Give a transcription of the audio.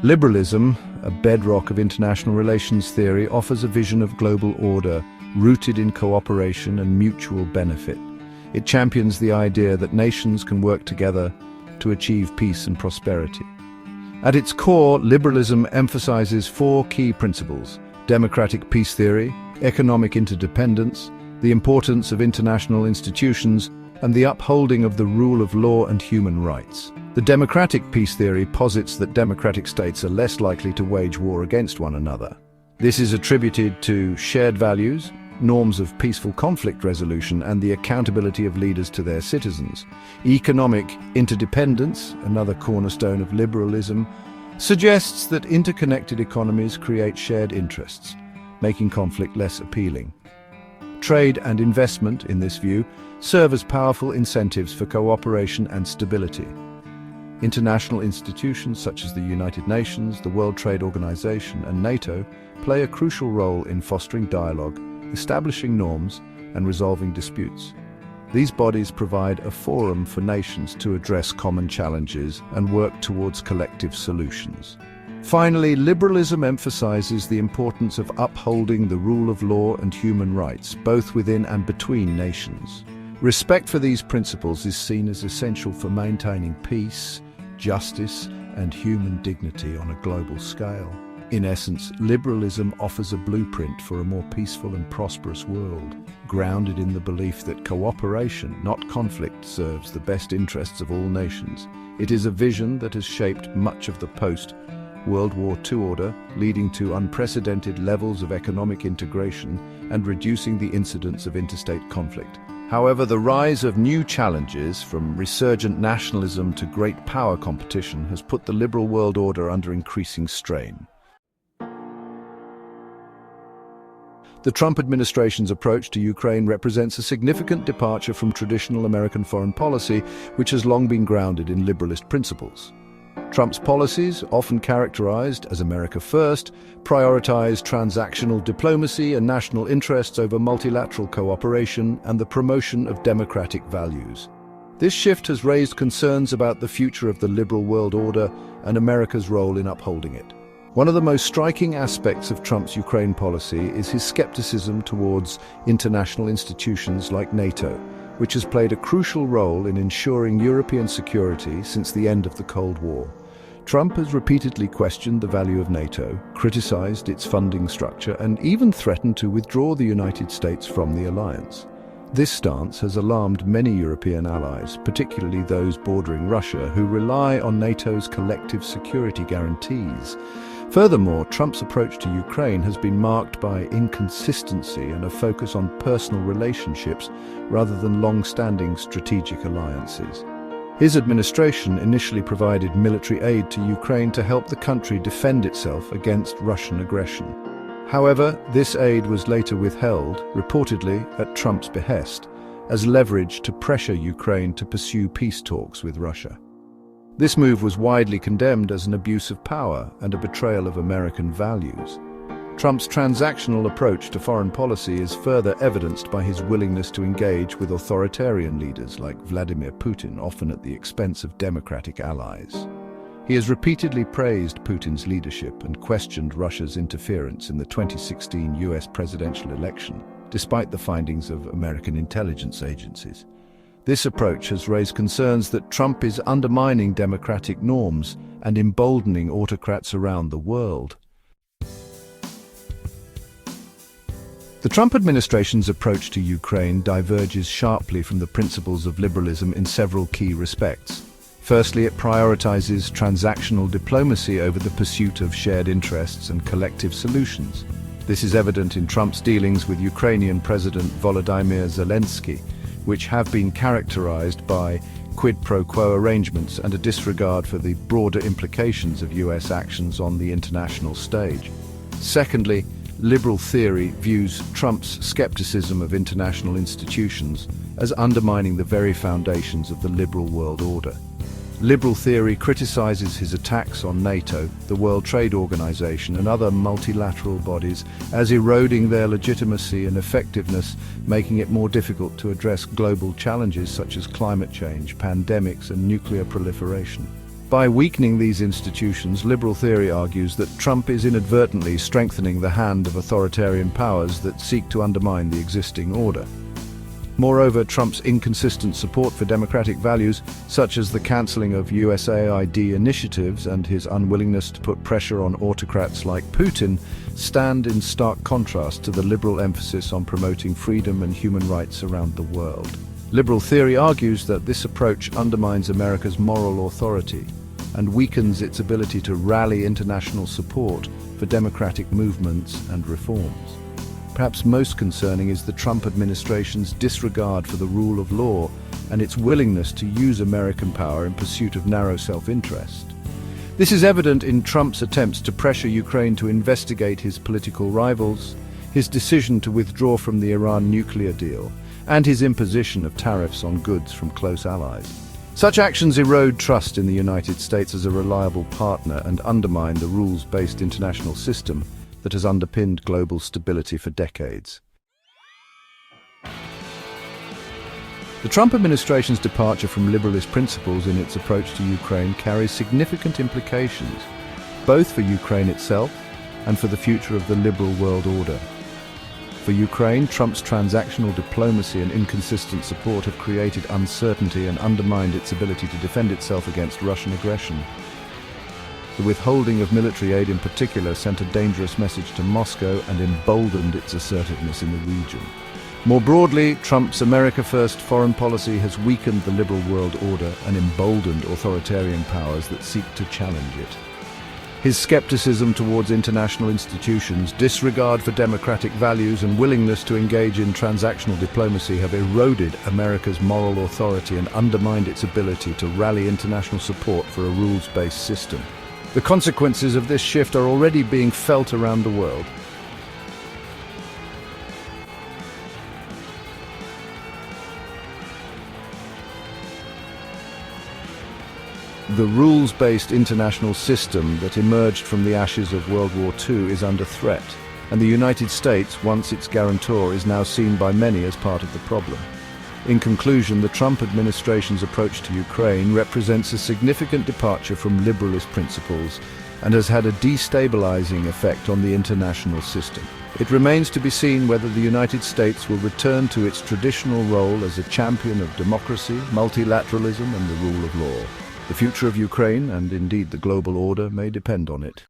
Liberalism, a bedrock of international relations theory, offers a vision of global order rooted in cooperation and mutual benefit. It champions the idea that nations can work together to achieve peace and prosperity. At its core, liberalism emphasizes four key principles: democratic peace theory, economic interdependence, the importance of international institutions, and the upholding of the rule of law and human rights. The democratic peace theory posits that democratic states are less likely to wage war against one another. This is attributed to shared values, norms of peaceful conflict resolution, and the accountability of leaders to their citizens. Economic interdependence, another cornerstone of liberalism, suggests that interconnected economies create shared interests, making conflict less appealing. Trade and investment, in this view, serve as powerful incentives for cooperation and stability. International institutions such as the United Nations, the World Trade Organization, and NATO play a crucial role in fostering dialogue, establishing norms, and resolving disputes. These bodies provide a forum for nations to address common challenges and work towards collective solutions. Finally, liberalism emphasizes the importance of upholding the rule of law and human rights, both within and between nations. Respect for these principles is seen as essential for maintaining peace, justice, and human dignity on a global scale. In essence, liberalism offers a blueprint for a more peaceful and prosperous world, grounded in the belief that cooperation, not conflict, serves the best interests of all nations. It is a vision that has shaped much of the post-World War II order, leading to unprecedented levels of economic integration and reducing the incidence of interstate conflict. However, the rise of new challenges, from resurgent nationalism to great power competition, has put the liberal world order under increasing strain. The Trump administration's approach to Ukraine represents a significant departure from traditional American foreign policy, which has long been grounded in liberalist principles. Trump's policies, often characterized as America First, prioritize transactional diplomacy and national interests over multilateral cooperation and the promotion of democratic values. This shift has raised concerns about the future of the liberal world order and America's role in upholding it. One of the most striking aspects of Trump's Ukraine policy is his skepticism towards international institutions like NATO, which has played a crucial role in ensuring European security since the end of the Cold War. Trump has repeatedly questioned the value of NATO, criticized its funding structure, and even threatened to withdraw the United States from the alliance. This stance has alarmed many European allies, particularly those bordering Russia, who rely on NATO's collective security guarantees. Furthermore, Trump's approach to Ukraine has been marked by inconsistency and a focus on personal relationships rather than long-standing strategic alliances. His administration initially provided military aid to Ukraine to help the country defend itself against Russian aggression. However, this aid was later withheld, reportedly at Trump's behest, as leverage to pressure Ukraine to pursue peace talks with Russia. This move was widely condemned as an abuse of power and a betrayal of American values. Trump's transactional approach to foreign policy is further evidenced by his willingness to engage with authoritarian leaders like Vladimir Putin, often at the expense of democratic allies. He has repeatedly praised Putin's leadership and questioned Russia's interference in the 2016 US presidential election, despite the findings of American intelligence agencies. This approach has raised concerns that Trump is undermining democratic norms and emboldening autocrats around the world. The Trump administration's approach to Ukraine diverges sharply from the principles of liberalism in several key respects. Firstly, it prioritizes transactional diplomacy over the pursuit of shared interests and collective solutions. This is evident in Trump's dealings with Ukrainian President Volodymyr Zelensky, which have been characterized by quid pro quo arrangements and a disregard for the broader implications of US actions on the international stage. Secondly, liberal theory views Trump's skepticism of international institutions as undermining the very foundations of the liberal world order. Liberal theory criticizes his attacks on NATO, the World Trade Organization, and other multilateral bodies as eroding their legitimacy and effectiveness, making it more difficult to address global challenges such as climate change, pandemics, and nuclear proliferation. By weakening these institutions, liberal theory argues that Trump is inadvertently strengthening the hand of authoritarian powers that seek to undermine the existing order. Moreover, Trump's inconsistent support for democratic values, such as the cancelling of USAID initiatives and his unwillingness to put pressure on autocrats like Putin, stand in stark contrast to the liberal emphasis on promoting freedom and human rights around the world. Liberal theory argues that this approach undermines America's moral authority and weakens its ability to rally international support for democratic movements and reforms. Perhaps most concerning is the Trump administration's disregard for the rule of law and its willingness to use American power in pursuit of narrow self-interest. This is evident in Trump's attempts to pressure Ukraine to investigate his political rivals, his decision to withdraw from the Iran nuclear deal, and his imposition of tariffs on goods from close allies. Such actions erode trust in the United States as a reliable partner and undermine the rules-based international system that has underpinned global stability for decades. The Trump administration's departure from liberalist principles in its approach to Ukraine carries significant implications, both for Ukraine itself and for the future of the liberal world order. For Ukraine, Trump's transactional diplomacy and inconsistent support have created uncertainty and undermined its ability to defend itself against Russian aggression. The withholding of military aid in particular sent a dangerous message to Moscow and emboldened its assertiveness in the region. More broadly, Trump's America First foreign policy has weakened the liberal world order and emboldened authoritarian powers that seek to challenge it. His skepticism towards international institutions, disregard for democratic values, and willingness to engage in transactional diplomacy have eroded America's moral authority and undermined its ability to rally international support for a rules-based system. The consequences of this shift are already being felt around the world. The rules-based international system that emerged from the ashes of World War II is under threat, and the United States, once its guarantor, is now seen by many as part of the problem. In conclusion, the Trump administration's approach to Ukraine represents a significant departure from liberalist principles and has had a destabilizing effect on the international system. It remains to be seen whether the United States will return to its traditional role as a champion of democracy, multilateralism, and the rule of law. The future of Ukraine, and indeed the global order, may depend on it.